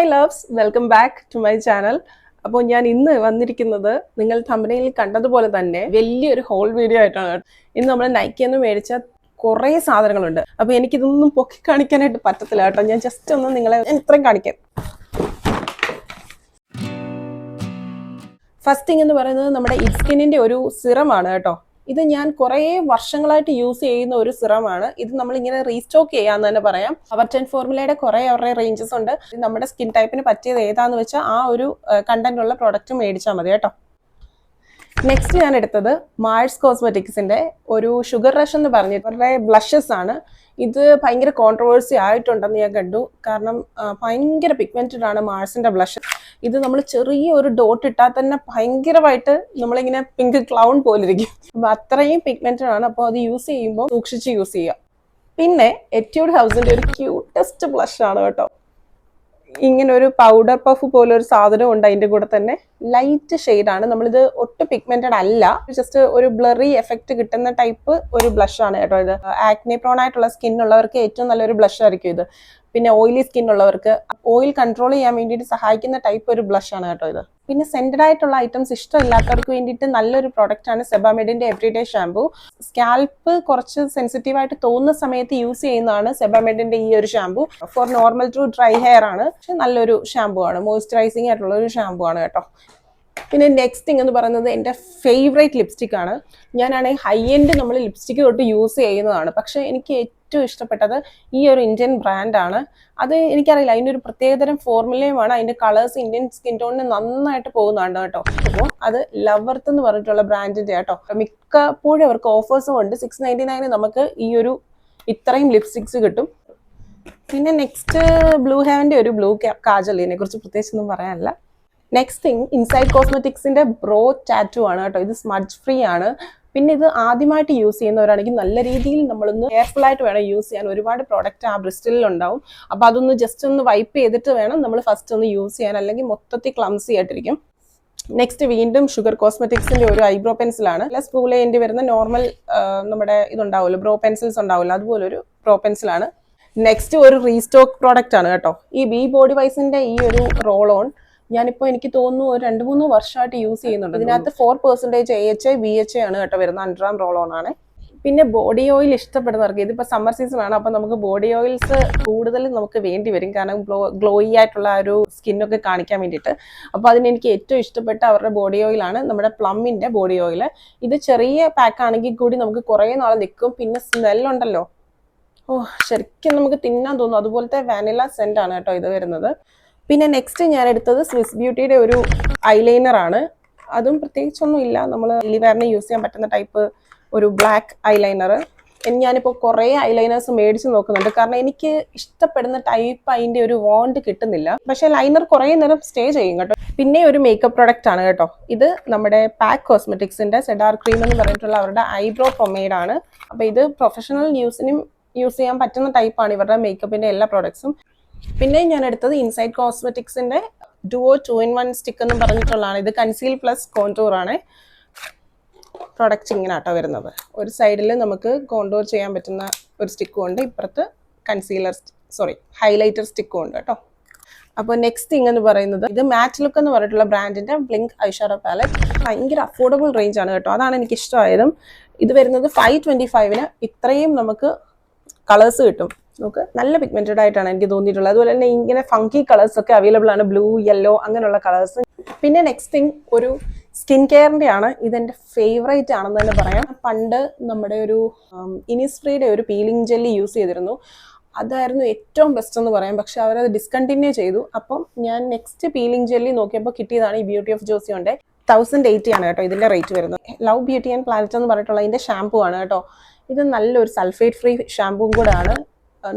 My loves, welcome back to my channel. അപ്പോൾ ഞാൻ ഇന്ന് വന്നിരിക്കുന്നത് നിങ്ങൾ തമ്പനയിൽ കണ്ടതുപോലെ തന്നെ വലിയൊരു ഹോൾ വീഡിയോ ആയിട്ടാണ്. ഇന്ന് നമ്മൾ നൈക്കിയിൽ നിന്ന് മേടിച്ച കുറേ സാധനങ്ങളുണ്ട്. അപ്പോൾ എനിക്കിതൊന്നും പൊക്കി കാണിക്കാനായിട്ട് പറ്റത്തില്ല കേട്ടോ. ഞാൻ ജസ്റ്റ് ഒന്ന് നിങ്ങളെ ഇത്രയും കാണിക്കാം. ഫസ്റ്റ് തിങ് എന്ന് പറയുന്നത് നമ്മുടെ ഇസ്കിന്നിന്റെ ഒരു സിറമാണ് കേട്ടോ. ഇത് ഞാൻ കുറേ വർഷങ്ങളായിട്ട് യൂസ് ചെയ്യുന്ന ഒരു സിറമാണ്. ഇത് നമ്മൾ ഇങ്ങനെ റീസ്റ്റോക്ക് ചെയ്യാന്ന് തന്നെ പറയാം. അവർ 10 ഫോർമുലയുടെ കുറേ അവരുടെ റേഞ്ചസ് ഉണ്ട്. നമ്മുടെ സ്കിൻ ടൈപ്പിന് പറ്റിയത് ഏതാന്ന് വെച്ചാൽ ആ ഒരു കണ്ടന്റ് ഉള്ള പ്രോഡക്റ്റ് മേടിച്ചാൽ മതി കേട്ടോ. നെക്സ്റ്റ് ഞാൻ എടുത്തത് മാഴ്സ് കോസ്മെറ്റിക്സിന്റെ ഒരു ഷുഗർ റഷ് എന്ന് പറഞ്ഞിട്ട് അവരുടെ ബ്ലഷസ് ആണ്. ഇത് ഭയങ്കര കോൺട്രവേഴ്സി ആയിട്ടുണ്ടെന്ന് ഞാൻ കണ്ടു. കാരണം ഭയങ്കര പിഗ്മെന്റഡ് ആണ് മാഴ്സിന്റെ ബ്ലഷ്. ഇത് നമ്മൾ ചെറിയ ഒരു ഡോട്ട് ഇട്ടാൽ തന്നെ ഭയങ്കരമായിട്ട് നമ്മളിങ്ങനെ പിങ്ക് ക്ലൗൺ പോലിരിക്കും. അപ്പൊ അത്രയും പിഗ്മെന്റഡ് ആണ്. അപ്പോൾ അത് യൂസ് ചെയ്യുമ്പോൾ സൂക്ഷിച്ച് യൂസ് ചെയ്യുക. പിന്നെ എറ്റ്യൂഡ് ഹൗസിന്റെ ഒരു ക്യൂട്ടസ്റ്റ് ബ്ലഷ് ആണ് കേട്ടോ. ഇങ്ങനെ ഒരു പൗഡർ പഫ് പോലെ ഒരു സാധനം ഉണ്ട് അതിന്റെ കൂടെ തന്നെ. ലൈറ്റ് ഷെയ്ഡാണ്. നമ്മളിത് ഒട്ടും പിഗ്മെന്റഡ് അല്ല, ജസ്റ്റ് ഒരു ബ്ലറി എഫക്റ്റ് കിട്ടുന്ന ടൈപ്പ് ഒരു ബ്ലഷ് ആണ് കേട്ടോ. ഇത് ആക്നെ പ്രോൺ ആയിട്ടുള്ള സ്കിൻ ഉള്ളവർക്ക് ഏറ്റവും നല്ലൊരു ബ്ലഷ് ആയിരിക്കും ഇത്. പിന്നെ ഓയിലി സ്കിൻ ഉള്ളവർക്ക് ഓയിൽ കൺട്രോൾ ചെയ്യാൻ വേണ്ടിയിട്ട് സഹായിക്കുന്ന ടൈപ്പ് ഒരു ബ്ലഷ് ആണ് കേട്ടോ ഇത്. പിന്നെ സെന്റഡ് ആയിട്ടുള്ള ഐറ്റംസ് ഇഷ്ടമില്ലാത്തവർക്ക് വേണ്ടിയിട്ട് നല്ലൊരു പ്രോഡക്റ്റ് ആണ് സെബാമെഡിന്റെ എവറിഡേ ഷാമ്പൂ. സ്കാൽപ്പ് കുറച്ച് സെൻസിറ്റീവ് ആയിട്ട് തോന്നുന്ന സമയത്ത് യൂസ് ചെയ്യുന്നതാണ് സെബാമെഡിന്റെ ഈ ഒരു shampoo. For normal to dry hair ആണ്, പക്ഷെ നല്ലൊരു ഷാമ്പൂ ആണ്. മോയ്സ്ചറൈസിങ് ആയിട്ടുള്ള ഒരു ഷാമ്പൂ ആണ് കേട്ടോ. പിന്നെ നെക്സ്റ്റ് തിങ് എന്ന് പറയുന്നത് എൻ്റെ ഫേവറേറ്റ് ലിപ്സ്റ്റിക് ആണ്. ഞാനാണെങ്കിൽ ഹൈ എൻഡ് നമ്മൾ ലിപ്സ്റ്റിക്ക് തൊട്ട് യൂസ് ചെയ്യുന്നതാണ്. പക്ഷെ എനിക്ക് ഏറ്റവും ഇഷ്ടപ്പെട്ടത് ഈ ഒരു ഇന്ത്യൻ ബ്രാൻഡാണ്. അത് എനിക്കറിയില്ല, അതിൻ്റെ ഒരു പ്രത്യേകതരം ഫോർമുലയുമാണ്. അതിൻ്റെ കളേഴ്സ് ഇന്ത്യൻ സ്കിൻ ടോണിന് നന്നായിട്ട് പോകുന്നതാണ് കേട്ടോ. അപ്പോൾ അത് ലവർത്ത് എന്ന് പറഞ്ഞിട്ടുള്ള ബ്രാൻഡിൻ്റെ കേട്ടോ. മിക്കപ്പോഴും അവർക്ക് ഓഫേഴ്സും ഉണ്ട്. 699 നമുക്ക് ഈ ഒരു ഇത്രയും ലിപ്സ്റ്റിക്സ് കിട്ടും. പിന്നെ നെക്സ്റ്റ് ബ്ലൂ ഹെവൻ്റെ ഒരു ബ്ലൂ കാജൽ, ഇതിനെ കുറിച്ച് പ്രത്യേകിച്ചൊന്നും പറയാനില്ല. നെക്സ്റ്റ് തിങ് ഇൻസൈഡ് കോസ്മെറ്റിക്സിന്റെ ബ്രോ ടാറ്റു ആണ് കേട്ടോ. ഇത് സ്മഡ്ജ് ഫ്രീ ആണ്. പിന്നെ ഇത് ആദ്യമായിട്ട് യൂസ് ചെയ്യുന്നവരാണെങ്കിൽ നല്ല രീതിയിൽ നമ്മളൊന്ന് കെയർഫുൾ ആയിട്ട് വേണം യൂസ് ചെയ്യാൻ. ഒരുപാട് പ്രോഡക്റ്റ് ആ ബ്രിസ്റ്റലിൽ ഉണ്ടാവും. അപ്പോൾ അതൊന്ന് ജസ്റ്റ് ഒന്ന് വൈപ്പ് ചെയ്തിട്ട് വേണം നമ്മൾ ഫസ്റ്റ് ഒന്ന് യൂസ് ചെയ്യാൻ, അല്ലെങ്കിൽ മൊത്തത്തിൽ ക്ലംസി ആയിട്ടിരിക്കും. നെക്സ്റ്റ് വീണ്ടും ഷുഗർ കോസ്മെറ്റിക്സിന്റെ ഒരു ഐബ്രോ പെൻസിലാണ്. സ്പൂൾ ചെയ്യേണ്ടി വരുന്ന നോർമൽ നമ്മുടെ ഇതുണ്ടാവുമല്ലോ, ബ്രോ പെൻസിൽസ് ഉണ്ടാവുമല്ലോ, അതുപോലെ ഒരു ബ്രോ പെൻസിലാണ്. നെക്സ്റ്റ് ഒരു റീസ്റ്റോക്ക് പ്രോഡക്റ്റ് ആണ് കേട്ടോ. ഈ ബി ബോഡി വൈസിന്റെ ഈ ഒരു റോൾ ഓൺ ഞാനിപ്പോൾ എനിക്ക് തോന്നുന്നു ഒരു 2-3 വർഷമായിട്ട് യൂസ് ചെയ്യുന്നുണ്ട്. ഇതിനകത്ത് 4% AHA BHA ആണ് കേട്ടോ വരുന്ന. അൺഡ്രാം റോൾ ഓൺ ആണ്. പിന്നെ ബോഡി ഓയിൽ ഇഷ്ടപ്പെടുന്നവർക്ക്, ഇതിപ്പോൾ സമ്മർ സീസൺ ആണ്, അപ്പോൾ നമുക്ക് ബോഡി ഓയിൽസ് കൂടുതൽ നമുക്ക് വേണ്ടി വരും. കാരണം ഗ്ലോയി ആയിട്ടുള്ള ഒരു സ്കിന്നൊക്കെ കാണിക്കാൻ വേണ്ടിയിട്ട്. അപ്പോൾ അതിന് എനിക്ക് ഏറ്റവും ഇഷ്ടപ്പെട്ട അവരുടെ ബോഡി ഓയിലാണ് നമ്മുടെ പ്ലമ്മിൻ്റെ ബോഡി ഓയിൽ. ഇത് ചെറിയ പാക്ക് ആണെങ്കിൽ കൂടി നമുക്ക് കുറേ നാൾ നിൽക്കും. പിന്നെ സ്മെല്ലുണ്ടല്ലോ, ശരിക്കും നമുക്ക് തിന്നാൻ തോന്നും. അതുപോലത്തെ വാനില സെന്റ് ആണ് കേട്ടോ ഇത് വരുന്നത്. പിന്നെ നെക്സ്റ്റ് ഞാൻ എടുത്തത് സ്വിസ് ബ്യൂട്ടിയുടെ ഒരു ഐലൈനർ ആണ്. അതും പ്രത്യേകിച്ചൊന്നും ഇല്ല, നമ്മൾ ഡെയിലി വെയറിന് യൂസ് ചെയ്യാൻ പറ്റുന്ന ടൈപ്പ് ഒരു ബ്ലാക്ക് ഐലൈനർ. ഞാനിപ്പോൾ കുറേ ഐലൈനേഴ്സ് മേടിച്ച് നോക്കുന്നുണ്ട്. കാരണം എനിക്ക് ഇഷ്ടപ്പെടുന്ന ടൈപ്പ് അതിൻ്റെ ഒരു വോണ്ട് കിട്ടുന്നില്ല. പക്ഷേ ലൈനർ കുറേ നേരം സ്റ്റേ ചെയ്യും കേട്ടോ. പിന്നെ ഒരു മേക്കപ്പ് പ്രൊഡക്റ്റ് ആണ് കേട്ടോ. ഇത് നമ്മുടെ പാക്ക് കോസ്മെറ്റിക്സിൻ്റെ സെഡാർ ക്രീം എന്ന് പറഞ്ഞിട്ടുള്ള അവരുടെ ഐബ്രോ പൊമേഡ് ആണ്. അപ്പോൾ ഇത് പ്രൊഫഷണൽ യൂസിനും യൂസ് ചെയ്യാൻ പറ്റുന്ന ടൈപ്പാണ് ഇവരുടെ മേക്കപ്പിൻ്റെ എല്ലാ പ്രോഡക്ട്സും. പിന്നെ ഞാൻ എടുത്തത് ഇൻസൈഡ് കോസ്മെറ്റിക്സിന്റെ ഡുവോ 2-in-1 സ്റ്റിക്ക് എന്ന് പറഞ്ഞിട്ടുള്ളതാണ്. ഇത് കൺസീൽ പ്ലസ് കോണ്ടൂർ ആണ്. പ്രൊഡക്റ്റ് ഇങ്ങനെ ആട്ടോ വരുന്നത്. ഒരു സൈഡിൽ നമുക്ക് കോണ്ടൂർ ചെയ്യാൻ പറ്റുന്ന ഒരു സ്റ്റിക്കും ഉണ്ട്, ഇപ്പുറത്ത് ഹൈലൈറ്റർ സ്റ്റിക്കും ഉണ്ട് കേട്ടോ. അപ്പോൾ നെക്സ്റ്റ് തിങ് എന്ന് പറയുന്നത് ഇത് മാറ്റ് ലുക്ക് എന്ന് പറഞ്ഞിട്ടുള്ള ബ്രാൻഡിന്റെ ബ്ലിങ്ക് ഐഷാഡോ പാലറ്റ്. ഭയങ്കര അഫോർഡബിൾ റേഞ്ച് ആണ് കേട്ടോ. അതാണ് എനിക്ക് ഇഷ്ടമായതും. ഇത് വരുന്നത് 525-ന് ഇത്രയും നമുക്ക് കളേഴ്സ് കിട്ടും. നമുക്ക് നല്ല പിഗ്മെന്റഡ് ആയിട്ടാണ് എനിക്ക് തോന്നിയിട്ടുള്ളത്. അതുപോലെ തന്നെ ഇങ്ങനെ ഫങ്കി കളേഴ്സ് ഒക്കെ അവൈലബിൾ ആണ്, ബ്ലൂ, യെല്ലോ അങ്ങനെയുള്ള കളേഴ്സ്. പിന്നെ നെക്സ്റ്റ് തിങ് ഒരു സ്കിൻ കെയറിന്റെ ആണ്. ഇതെന്റെ ഫേവറേറ്റ് ആണെന്ന് തന്നെ പറയാം. പണ്ട് നമ്മുടെ ഒരു ഇനിസ്ഫ്രീയുടെ ഒരു പീലിംഗ് ജെല്ലി യൂസ് ചെയ്തിരുന്നു. അതായിരുന്നു ഏറ്റവും ബെസ്റ്റ് എന്ന് പറയാം. പക്ഷെ അവരത് ഡിസ്കണ്ടിന്യൂ ചെയ്തു. അപ്പം ഞാൻ നെക്സ്റ്റ് പീലിംഗ് ജെല്ലി നോക്കിയപ്പോൾ കിട്ടിയതാണ് ഈ ബ്യൂട്ടി ഓഫ് ജോസിയോന്റെ. 1080 ആണ് കേട്ടോ ഇതിന്റെ റേറ്റ് വരുന്നത്. ലവ് ബ്യൂട്ടി ആൻഡ് പ്ലാനറ്റ് എന്ന് പറഞ്ഞിട്ടുള്ള ഇതിന്റെ ഷാമ്പൂ ആണ് കേട്ടോ. ഇത് നല്ലൊരു സൾഫേറ്റ് ഫ്രീ ഷാമ്പൂവും കൂടെ ആണ്.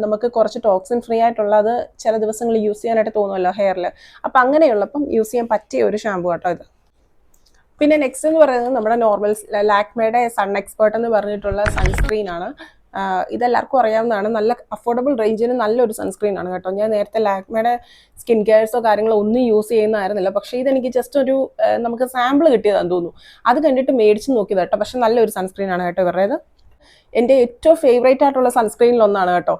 നമുക്ക് കുറച്ച് ടോക്സിൻ ഫ്രീ ആയിട്ടുള്ളത് ചില ദിവസങ്ങളിൽ യൂസ് ചെയ്യാനായിട്ട് തോന്നുമല്ലോ ഹെയറിൽ. അപ്പം അങ്ങനെയുള്ളപ്പം യൂസ് ചെയ്യാൻ പറ്റിയ ഒരു ഷാമ്പൂ കേട്ടോ ഇത്. പിന്നെ നെക്സ്റ്റ് എന്ന് പറയുന്നത് നമ്മുടെ നോർമൽ ലാക്മേയുടെ സൺ എക്സ്പേർട്ട് എന്ന് പറഞ്ഞിട്ടുള്ള സൺസ്ക്രീൻ ആണ്. ഇതെല്ലാവർക്കും അറിയാവുന്നതാണ്. നല്ല അഫോർഡബിൾ റേഞ്ചിന് നല്ലൊരു സൺസ്ക്രീൻ ആണ് കേട്ടോ. ഞാൻ നേരത്തെ ലാക്മേയുടെ സ്കിൻ കെയർസോ കാര്യങ്ങളോ ഒന്നും യൂസ് ചെയ്യുന്നതായിരുന്നില്ല. പക്ഷേ ഇതെനിക്ക് ജസ്റ്റ് ഒരു നമുക്ക് സാമ്പിൾ കിട്ടിയതാണെന്ന് തോന്നുന്നു. അത് കണ്ടിട്ട് മേടിച്ച് നോക്കിയത് കേട്ടോ. പക്ഷെ നല്ലൊരു സൺസ്ക്രീൻ ആണ് കേട്ടോ ഇവരുടേത്. എൻ്റെ ഏറ്റവും ഫേവറേറ്റ് ആയിട്ടുള്ള സൺസ്ക്രീനിൽ ഒന്നാണ് കേട്ടോ,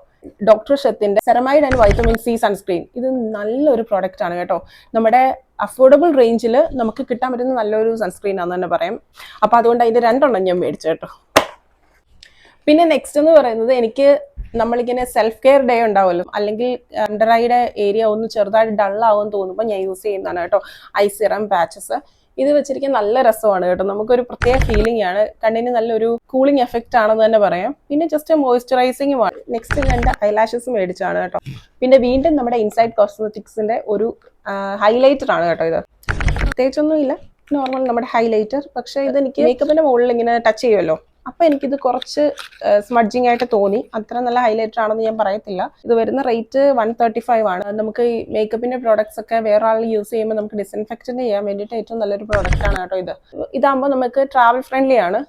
ഡോക്ടർ ഷെത്തിന്റെ ceramide and vitamin C sunscreen. ഇത് നല്ലൊരു പ്രോഡക്റ്റ് ആണ് കേട്ടോ. നമ്മുടെ അഫോർഡബിൾ റേഞ്ചിൽ നമുക്ക് കിട്ടാൻ പറ്റുന്ന നല്ലൊരു സൺസ്ക്രീൻ ആണെന്ന് തന്നെ പറയാം. അപ്പോൾ അതുകൊണ്ട് അതിന്റെ 2 ഞാൻ മേടിച്ചു കേട്ടോ. പിന്നെ നെക്സ്റ്റ് എന്ന് പറയുന്നത്, എനിക്ക് നമ്മളിങ്ങനെ സെൽഫ് കെയർ ഡേ ഉണ്ടാവുമല്ലോ, അല്ലെങ്കിൽ അണ്ടർ ഐയുടെ ഏരിയ ഒന്ന് ചെറുതായിട്ട് ഡള്ളാവും തോന്നുമ്പോൾ ഞാൻ യൂസ് ചെയ്യുന്നതാണ് കേട്ടോ ഐ സിറം പാച്ചസ്. ഇത് വെച്ചിരിക്കാൻ നല്ല രസമാണ് കേട്ടോ, നമുക്കൊരു പ്രത്യേക ഫീലിംഗ് ആണ്, കണ്ണിന് നല്ലൊരു കൂളിംഗ് എഫക്റ്റ് ആണെന്ന് തന്നെ പറയാം. പിന്നെ ജസ്റ്റ് മോയ്സ്ചറൈസിങ്ങുമാണ്. നെക്സ്റ്റ് 2 ഐലാഷസ് മേടിച്ചാണ് കേട്ടോ. പിന്നെ വീണ്ടും നമ്മുടെ ഇൻസൈഡ് കോസ്മെറ്റിക്സിന്റെ ഒരു ഹൈലൈറ്റർ ആണ് കേട്ടോ. ഇത് പ്രത്യേകിച്ചൊന്നും ഇല്ല, നോർമൽ നമ്മുടെ ഹൈലൈറ്റർ. പക്ഷെ ഇതെനിക്ക് മേക്കപ്പിന്റെ മുകളിൽ ഇങ്ങനെ ടച്ച് ചെയ്യുമല്ലോ, അപ്പൊ എനിക്കിത് കുറച്ച് സ്മഡ്ജിങ് ആയിട്ട് തോന്നി. അത്ര നല്ല ഹൈലൈറ്റർ ആണെന്ന് ഞാൻ പറയത്തില്ല. ഇത് വരുന്ന റേറ്റ് 135 ആണ്. നമുക്ക് ഈ മേക്കപ്പിന്റെ പ്രോഡക്ട്സ് ഒക്കെ വേറെ ആൾ യൂസ് ചെയ്യുമ്പോൾ നമുക്ക് ഡിസ്ഇൻഫെക്ഷൻ ചെയ്യാൻ വേണ്ടിയിട്ട് ഏറ്റവും നല്ലൊരു പ്രോഡക്റ്റ് ആണ് കേട്ടോ ഇത്. ഇതാകുമ്പോൾ നമുക്ക് ട്രാവൽ ഫ്രണ്ട്ലി ആണ്.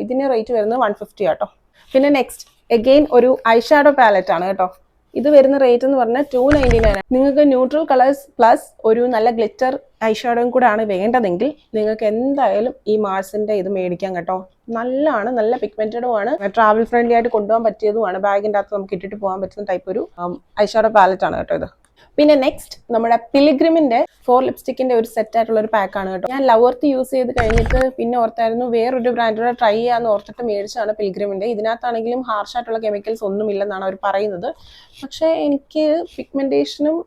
ഇതിന് റേറ്റ് വരുന്നത് 150 ആട്ടോ. പിന്നെ നെക്സ്റ്റ് അഗെയിൻ ഒരു ഐഷാഡോ പാലറ്റ് ആണ് കേട്ടോ. ഇത് വരുന്ന റേറ്റ് എന്ന് പറഞ്ഞാൽ 299 ആണ്. നിങ്ങൾക്ക് ന്യൂട്രൽ കളേഴ്സ് പ്ലസ് ഒരു നല്ല ഗ്ലിറ്റർ ഐഷാഡോയും കൂടെ ആണ് വേണ്ടതെങ്കിൽ നിങ്ങൾക്ക് എന്തായാലും ഈ മാർസിന്റെ ഇത് മേടിക്കാം കേട്ടോ. നല്ലതാണ്, നല്ല പിഗ്മെന്റഡും ആണ്, ട്രാവൽ ഫ്രണ്ട്ലി ആയിട്ട് കൊണ്ടുപോകാൻ പറ്റിയതുമാണ്. ബാഗിൻ്റെ അകത്ത് നമുക്ക് ഇട്ടിട്ട് പോകാൻ പറ്റുന്ന ടൈപ്പ് ഒരു ഐഷാഡോ പാലറ്റ് ആണ് കേട്ടോ ഇത്. പിന്നെ നെക്സ്റ്റ് നമ്മുടെ പിലിഗ്രിമിന്റെ 4 ലിപ്സ്റ്റിക്കിന്റെ ഒരു സെറ്റ് ആയിട്ടുള്ള ഒരു പാക്ക് ആണ് കേട്ടോ. ഞാൻ ലവർത്ത് യൂസ് ചെയ്ത് കഴിഞ്ഞിട്ട് പിന്നെ ഓർത്തായിരുന്നു വേറൊരു ബ്രാൻഡോടെ ട്രൈ ചെയ്യാന്ന് ഓർത്തിട്ട് മേടിച്ചാണ് പിലിഗ്രിമിന്റെ. ഇതിനകത്താണെങ്കിലും ഹാർഷ് ആയിട്ടുള്ള കെമിക്കൽസ് ഒന്നും ഇല്ലെന്നാണ് അവർ പറയുന്നത്. പക്ഷെ എനിക്ക് പിഗ്മെന്റേഷനും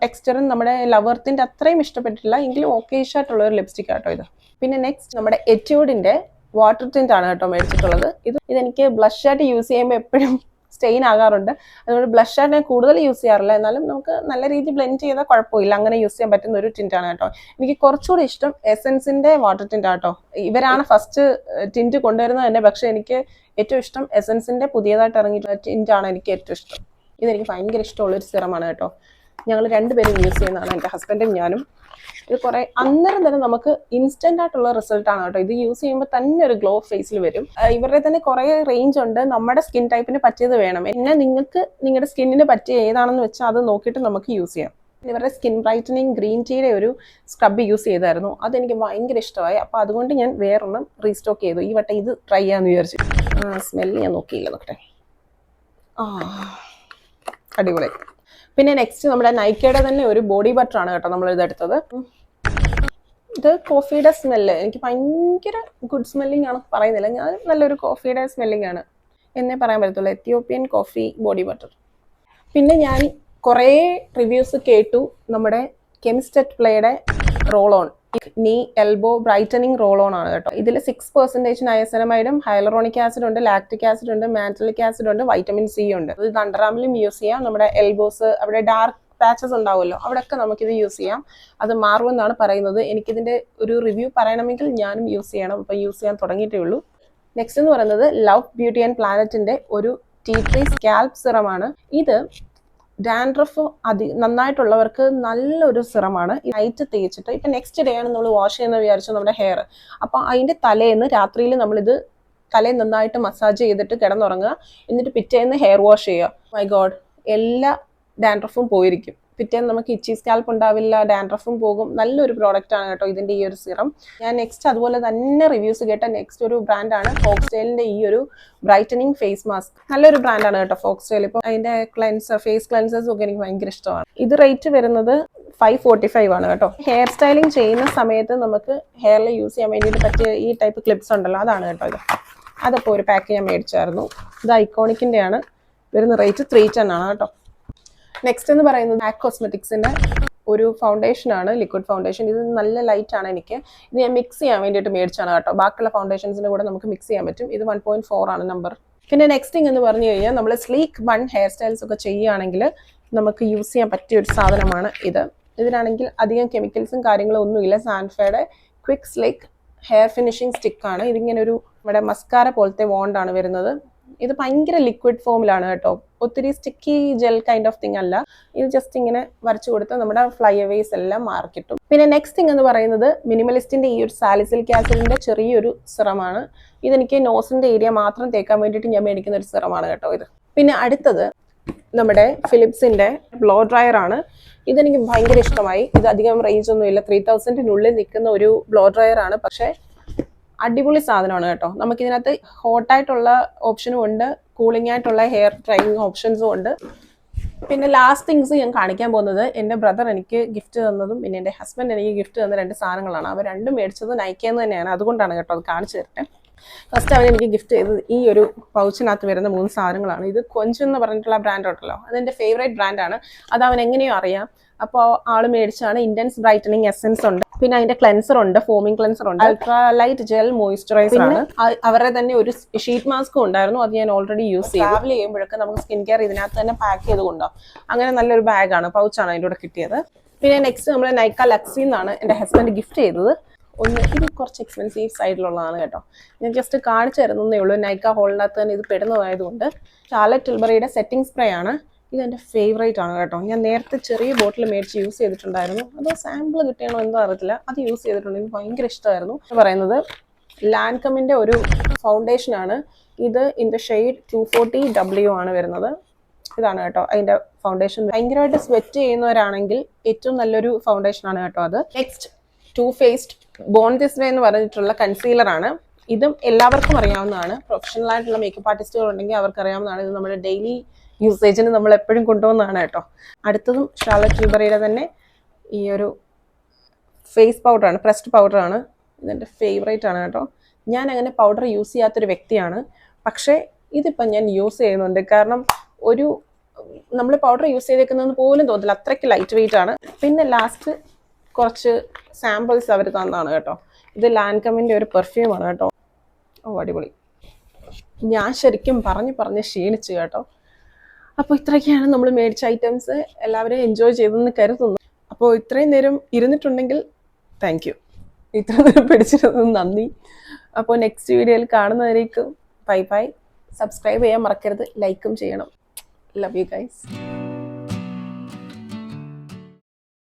ടെക്സ്ചറും നമ്മുടെ ലവർത്തിന്റെ അത്രയും ഇഷ്ടപ്പെട്ടിട്ടില്ല, എങ്കിലും ഓക്കേഷ് ആയിട്ടുള്ള ഒരു ലിപ്സ്റ്റിക് ആട്ടോ ഇത്. പിന്നെ നെക്സ്റ്റ് നമ്മുടെ എറ്റ്യൂഡിന്റെ വാട്ടർ ടിന്റ് ആണ് കേട്ടോ മേടിച്ചിട്ടുള്ളത്. ഇതെനിക്ക് ബ്ലഷ് ആയിട്ട് യൂസ് ചെയ്യുമ്പോൾ എപ്പോഴും സ്റ്റെയിൻ ആകാറുണ്ട്. അതുകൊണ്ട് ബ്ലഷ് ആയിട്ട് ഞാൻ കൂടുതൽ യൂസ് ചെയ്യാറില്ല, എന്നാലും നമുക്ക് നല്ല രീതിയിൽ ബ്ലെൻഡ് ചെയ്താൽ കുഴപ്പമില്ല, അങ്ങനെ യൂസ് ചെയ്യാൻ പറ്റുന്ന ഒരു ടിൻ്റാണ് കേട്ടോ. എനിക്ക് കുറച്ചുകൂടി ഇഷ്ടം എസൻസിന്റെ വാട്ടർ ടിൻ്റ് ആട്ടോ. ഇവരാണ് ഫസ്റ്റ് ടിൻ്റ് കൊണ്ടുവരുന്നത് തന്നെ, പക്ഷെ എനിക്ക് ഏറ്റവും ഇഷ്ടം എസൻസിന്റെ പുതിയതായിട്ട് ഇറങ്ങിയിട്ടുള്ള ടിൻ്റാണ് എനിക്ക് ഏറ്റവും ഇഷ്ടം. ഇതെനിക്ക് ഭയങ്കര ഇഷ്ടമുള്ളൊരു സിറമാണ് കേട്ടോ. ഞങ്ങൾ 2 പേരും യൂസ് ചെയ്യുന്നതാണ്, എൻ്റെ ഹസ്ബൻഡും ഞാനും. ഇത് കുറെ അന്നേരം തന്നെ നമുക്ക് ഇൻസ്റ്റന്റ് ആയിട്ടുള്ള റിസൾട്ട് ആണ് കേട്ടോ. ഇത് യൂസ് ചെയ്യുമ്പോൾ തന്നെ ഒരു ഗ്ലോ ഫേസിൽ വരും. ഇവരുടെ തന്നെ കുറെ റേഞ്ച് ഉണ്ട്, നമ്മുടെ സ്കിൻ ടൈപ്പിന് പറ്റിയത് വേണം. പിന്നെ നിങ്ങൾക്ക് നിങ്ങളുടെ സ്കിന്നിന് പറ്റിയ ഏതാണെന്ന് വെച്ചാൽ അത് നോക്കിയിട്ട് നമുക്ക് യൂസ് ചെയ്യാം. ഇവരുടെ സ്കിൻ ബ്രൈറ്റനിങ് ഗ്രീൻ ടീയുടെ ഒരു സ്ക്രബ് യൂസ് ചെയ്തായിരുന്നു, അതെനിക്ക് ഭയങ്കര ഇഷ്ടമായി. അപ്പോൾ അതുകൊണ്ട് ഞാൻ വേറൊന്നും റീസ്റ്റോക്ക് ചെയ്തു. ഈ വട്ടം ഇത് ട്രൈ ചെയ്യാമെന്ന് വിചാരിച്ചു. സ്മെല്ല് ഞാൻ നോക്കിയില്ല, നോക്കട്ടെ. അടിപൊളി. പിന്നെ നെക്സ്റ്റ് നമ്മുടെ നൈക്കയുടെ തന്നെ ഒരു ബോഡി ബട്ടർ ആണ് കേട്ടോ നമ്മൾ ഇതെടുത്തത്. ഇത് കോഫിയുടെ സ്മെല്ല് എനിക്ക് ഭയങ്കര ഗുഡ് സ്മെല്ലിംഗ് ആണ് പറയുന്നില്ല, ഞാൻ നല്ലൊരു കോഫിയുടെ സ്മെല്ലിംഗ് ആണ് എന്നേ പറയാൻ പറ്റത്തുള്ളൂ. Ethiopian coffee body butter. പിന്നെ ഞാൻ കുറേ റിവ്യൂസ് കേട്ടു നമ്മുടെ കെമിസ്റ്ററ്റ് പ്ലേയുടെ റോൾ ഓൺ നീ എൽബോ ബ്രൈറ്റനിങ് റോൾ ഓൺ ആണ് കേട്ടോ. ഇതിൽ 6% നയസനമൈഡും ഹൈലറോണിക് ആസിഡ് ഉണ്ട്, ലാക്റ്റിക് ആസിഡ് ഉണ്ട്, മാൻറ്റലിക് ആസിഡ് ഉണ്ട്, വൈറ്റമിൻ സി ഉണ്ട്. ഇത് അണ്ടർആർമിലും യൂസ് ചെയ്യാം. നമ്മുടെ എൽബോസ് അവിടെ ഡാർക്ക് പാച്ചസ് ഉണ്ടാവുമല്ലോ, അവിടെയൊക്കെ നമുക്കിത് യൂസ് ചെയ്യാം. അത് മാറുമെന്നാണ് പറയുന്നത്. എനിക്കിതിന്റെ ഒരു റിവ്യൂ പറയണമെങ്കിൽ ഞാനും യൂസ് ചെയ്യണം, ഇപ്പം യൂസ് ചെയ്യാൻ തുടങ്ങിയിട്ടേ ഉള്ളൂ. നെക്സ്റ്റ് എന്ന് പറയുന്നത് ലവ് ബ്യൂട്ടി ആൻഡ് പ്ലാനറ്റിന്റെ ഒരു ടീ ട്രീ സ്കാൽപ്പ് സിറമാണ്. ഇത് ഡാൻഡ്രഫ് നന്നായിട്ടുള്ളവർക്ക് നല്ലൊരു സിറമാണ്. നൈറ്റ് തേച്ചിട്ട് ഇപ്പം നെക്സ്റ്റ് ഡേ ആണ് നമ്മൾ വാഷ് ചെയ്യുന്ന വിചാരിച്ചു നമ്മുടെ ഹെയർ, അപ്പം അതിൻ്റെ തലേന്ന് രാത്രിയിൽ നമ്മളിത് തലേന്ന് നന്നായിട്ട് മസാജ് ചെയ്തിട്ട് കിടന്നുറങ്ങുക, എന്നിട്ട് പിറ്റേന്ന് ഹെയർ വാഷ് ചെയ്യുക. മൈ ഗോഡ്, എല്ലാ ഡാൻഡ്രഫും പോയിരിക്കും. പിറ്റേന്ന് നമുക്ക് ഇച്ചി സ്കാൽപ്പ് ഉണ്ടാവില്ല, ഡാൻഡ്രഫും പോകും. നല്ലൊരു പ്രോഡക്റ്റ് ആണ് കേട്ടോ ഇതിന്റെ ഈ ഒരു സിറം. ഞാൻ നെക്സ്റ്റ് അതുപോലെ തന്നെ റിവ്യൂസ് കേട്ട നെക്സ്റ്റ് ഒരു ബ്രാൻഡാണ് ഫോക്സ്റ്റൈലിന്റെ ഈ ഒരു ബ്രൈറ്റനിങ് ഫേസ് മാസ്ക്. നല്ലൊരു ബ്രാൻഡാണ് കേട്ടോ ഫോക്സ്റ്റൈൽ. ഇപ്പൊ അതിന്റെ ഫേസ് ക്ലെൻസേഴ്സും ഒക്കെ എനിക്ക് ഭയങ്കര ഇഷ്ടമാണ്. ഇത് റേറ്റ് വരുന്നത് 545 ആണ് കേട്ടോ. ഹെയർ സ്റ്റൈലിംഗ് ചെയ്യുന്ന സമയത്ത് നമുക്ക് ഹെയറിൽ യൂസ് ചെയ്യാൻ വേണ്ടിയിട്ട് പറ്റിയ ഈ ടൈപ്പ് ക്ലിപ്സ് ഉണ്ടല്ലോ, അതാണ് കേട്ടോ ഇത്. അതപ്പോൾ ഒരു പാക്ക് ഞാൻ മേടിച്ചായിരുന്നു. ഇത് ഐക്കോണിക്കിന്റെ ആണ്. വരുന്ന റേറ്റ് 310 ആണ് കേട്ടോ. നെക്സ്റ്റ് എന്ന് പറയുന്നത് മാക് കോസ്മെറ്റിക്സിന്റെ ഒരു ഫൗണ്ടേഷൻ ആണ്, ലിക്വിഡ് ഫൗണ്ടേഷൻ. ഇത് നല്ല ലൈറ്റ് ആണ്. എനിക്ക് ഇത് ഞാൻ മിക്സ് ചെയ്യാൻ വേണ്ടിയിട്ട് മേടിച്ചാണ് കേട്ടോ. ബാക്കിയുള്ള ഫൗണ്ടേഷൻസിന്റെ കൂടെ നമുക്ക് മിക്സ് ചെയ്യാൻ പറ്റും. ഇത് 1.4 ആണ് നമ്പർ. പിന്നെ നെക്സ്റ്റ് തിങ് എന്ന് പറഞ്ഞു കഴിഞ്ഞാൽ നമ്മൾ സ്ലീക്ക് ബൺ ഹെയർ സ്റ്റൈൽസ് ഒക്കെ ചെയ്യുകയാണെങ്കിൽ നമുക്ക് യൂസ് ചെയ്യാൻ പറ്റിയ ഒരു സാധനമാണ് ഇത്. ഇതിനാണെങ്കിൽ അധികം കെമിക്കൽസും കാര്യങ്ങളും ഒന്നുമില്ല. സാൻഫയുടെ ക്വിക്ക് സ്ലിക്ക് ഹെയർ ഫിനിഷിംഗ് സ്റ്റിക്കാണ്. ഇതിങ്ങനെ ഒരു നമ്മുടെ മസ്കാര പോലത്തെ വോണ്ടാണ് വരുന്നത്. ഇത് ഭയങ്കര ലിക്വിഡ് ഫോമിലാണ് കേട്ടോ, ഒത്തിരി sticky gel kind of thing അല്ല. ഇത് ജസ്റ്റ് ഇങ്ങനെ വരച്ചു കൊടുത്ത് നമ്മുടെ ഫ്ലൈ അവേസ് എല്ലാം മാർക്കിട്ടും. പിന്നെ നെക്സ്റ്റ് തിങ് എന്ന് പറയുന്നത് മിനിമലിസ്റ്റിന്റെ ഈ ഒരു സാലിസിലിക് ആസിഡിന്റെ ചെറിയൊരു സിറമാണ്. ഇതെനിക്ക് നോസിന്റെ ഏരിയ മാത്രം തേക്കാൻ വേണ്ടിയിട്ട് ഞാൻ മേടിക്കുന്ന ഒരു സിറമാണ് കേട്ടോ ഇത്. പിന്നെ അടുത്തത് നമ്മുടെ ഫിലിപ്സിന്റെ ബ്ലോ ഡ്രയർ ആണ്. ഇതെനിക്ക് ഭയങ്കര ഇഷ്ടമായി. ഇത് അധികം റേഞ്ച് ഒന്നുമില്ല, 3000-നുള്ളിൽ നിൽക്കുന്ന ഒരു ബ്ലോ ഡ്രയർ ആണ്. പക്ഷേ അടിപൊളി സാധനമാണ് കേട്ടോ. നമുക്കിതിനകത്ത് ഹോട്ടായിട്ടുള്ള ഓപ്ഷനും ഉണ്ട്, കൂളിംഗ് ആയിട്ടുള്ള ഹെയർ ഡ്രൈയിങ് ഓപ്ഷൻസും ഉണ്ട്. പിന്നെ ലാസ്റ്റ് തിങ്സ് ഞാൻ കാണിക്കാൻ പോകുന്നത് എൻ്റെ ബ്രദർ എനിക്ക് ഗിഫ്റ്റ് തന്നതും പിന്നെ എൻ്റെ ഹസ്ബൻഡ് എനിക്ക് ഗിഫ്റ്റ് തന്ന 2 സാധനങ്ങളാണ്. അവർ രണ്ടും മേടിച്ചത് നൈക്കയെന്ന് തന്നെയാണ്, അതുകൊണ്ടാണ് കേട്ടോ അത് കാണിച്ചു തരട്ടെ. ഫസ്റ്റ് അവൻ എനിക്ക് ഗിഫ്റ്റ് ചെയ്തത് ഈ ഒരു പൗച്ചിനകത്ത് വരുന്ന 3 സാധനങ്ങളാണ്. ഇത് കൊഞ്ച് എന്ന് പറഞ്ഞിട്ടുള്ള ബ്രാൻഡ് ഉണ്ടല്ലോ, അതെൻ്റെ ഫേവറേറ്റ് ബ്രാൻഡാണ്. അത് അവൻ എങ്ങനെയോ അറിയാം. അപ്പോൾ ആള് മേടിച്ചാണ്. ഇന്റൻസ് ബ്രൈറ്റനിങ് എസൻസ് ഉണ്ട്, പിന്നെ അതിന്റെ ക്ലെൻസർ ഉണ്ട്, ഫോമിംഗ് ക്ലെൻസർ ഉണ്ട്, അൾട്രാ ലൈറ്റ് ജെൽ മോയിസ്ചറൈസർ ആണ്. അവരുടെ തന്നെ ഒരു ഷീറ്റ് മാസ്കും ഉണ്ടായിരുന്നു, അത് ഞാൻ ഓൾറെഡി യൂസ് ചെയ്തു. ട്രാവൽ ചെയ്യുമ്പോഴൊക്കെ നമുക്ക് സ്കിൻ കെയർ ഇതിനകത്ത് തന്നെ പാക്ക് ചെയ്ത് കൊണ്ടുപോകും. അങ്ങനെ നല്ലൊരു ബാഗാണ്, പൗച്ചാണ് അതിൻ്റെ കൂടെ കിട്ടിയത്. പിന്നെ നെക്സ്റ്റ് നമ്മൾ നൈക്ക ലക്സി എന്നാണ് എൻ്റെ ഹസ്ബൻഡ് ഗിഫ്റ്റ് ചെയ്തത്. ഇത് കുറച്ച് എക്സ്പെൻസീവ് സൈഡിലുള്ളതാണ് കേട്ടോ. ഞാൻ ജസ്റ്റ് കാണിച്ചു തരുന്നേ ഉള്ളൂ. നൈക്ക ഹോളിനകത്ത് തന്നെ ഇത് പെടുന്നതായതുകൊണ്ട്. ഷാർലറ്റ് ടിൽബറിയുടെ സെറ്റിംഗ് സ്പ്രേ ആണ്. ഇതെൻ്റെ ഫേവറേറ്റ് ആണ് കേട്ടോ. ഞാൻ നേരത്തെ ചെറിയ ബോട്ടിൽ മേടിച്ച് യൂസ് ചെയ്തിട്ടുണ്ടായിരുന്നു. അതോ സാമ്പിൾ കിട്ടിയാണോ എന്തോ അറിയത്തില്ല, അത് യൂസ് ചെയ്തിട്ടുണ്ട്. എനിക്ക് ഭയങ്കര ഇഷ്ടമായിരുന്നു. പറയുന്നത് ലാൻകമിൻ്റെ ഒരു ഫൗണ്ടേഷനാണ് ഇത്. ഇൻ ദ ഷെയ്ഡ് 240W ആണ് വരുന്നത്. ഇതാണ് കേട്ടോ അതിൻ്റെ ഫൗണ്ടേഷൻ. ഭയങ്കരമായിട്ട് സ്വെറ്റ് ചെയ്യുന്നവരാണെങ്കിൽ ഏറ്റവും നല്ലൊരു ഫൗണ്ടേഷനാണ് കേട്ടോ അത്. Next Too Faced Born This Way എന്ന് പറഞ്ഞിട്ടുള്ള കൺസീലറാണ്. ഇതും എല്ലാവർക്കും അറിയാവുന്നതാണ്. പ്രൊഫഷണൽ ആയിട്ടുള്ള മേക്കപ്പ് ആർട്ടിസ്റ്റുകൾ ഉണ്ടെങ്കിൽ അവർക്ക് അറിയാവുന്നതാണ്. ഇത് നമ്മുടെ ഡെയിലി യൂസേജിന് നമ്മൾ എപ്പോഴും കൊണ്ടുപോകുന്നതാണ് കേട്ടോ. അടുത്തതും ഷാർലറ്റ് ടിൽബറിയുടെ തന്നെ ഈ ഒരു ഫേസ് പൗഡറാണ്, പ്രസ്ഡ് പൗഡറാണ്. ഇതെൻ്റെ ഫേവറേറ്റ് ആണ് കേട്ടോ. ഞാൻ അങ്ങനെ പൗഡർ യൂസ് ചെയ്യാത്തൊരു വ്യക്തിയാണ്, പക്ഷേ ഇതിപ്പം ഞാൻ യൂസ് ചെയ്യുന്നുണ്ട്. കാരണം നമ്മൾ പൗഡർ യൂസ് ചെയ്തേക്കുന്നതെന്ന് പോലും തോന്നില്ല, അത്രയ്ക്ക് ലൈറ്റ് വെയിറ്റ് ആണ്. പിന്നെ ലാസ്റ്റ് കുറച്ച് സാമ്പിൾസ് അവർ തന്നാണ് കേട്ടോ. ഇത് ലാൻകമിൻ്റെ ഒരു പെർഫ്യൂമാണ് കേട്ടോ. ഓ അടിപൊളി. ഞാൻ ശരിക്കും പറഞ്ഞ് ക്ഷീണിച്ചു കേട്ടോ. അപ്പോൾ ഇത്രയൊക്കെയാണ് നമ്മൾ മേടിച്ച ഐറ്റംസ്. എല്ലാവരും എൻജോയ് ചെയ്തെന്ന് കരുതുന്നു. അപ്പോൾ ഇത്രയും നേരം ഇരുന്നിട്ടുണ്ടെങ്കിൽ താങ്ക് യു. ഇത്ര നേരം പിടിച്ചിരുന്നത് നന്ദി. അപ്പോൾ നെക്സ്റ്റ് വീഡിയോയിൽ കാണുന്നവരേക്കും ബൈ ബൈ. സബ്സ്ക്രൈബ് ചെയ്യാൻ മറക്കരുത്, ലൈക്കും ചെയ്യണം. Love you guys.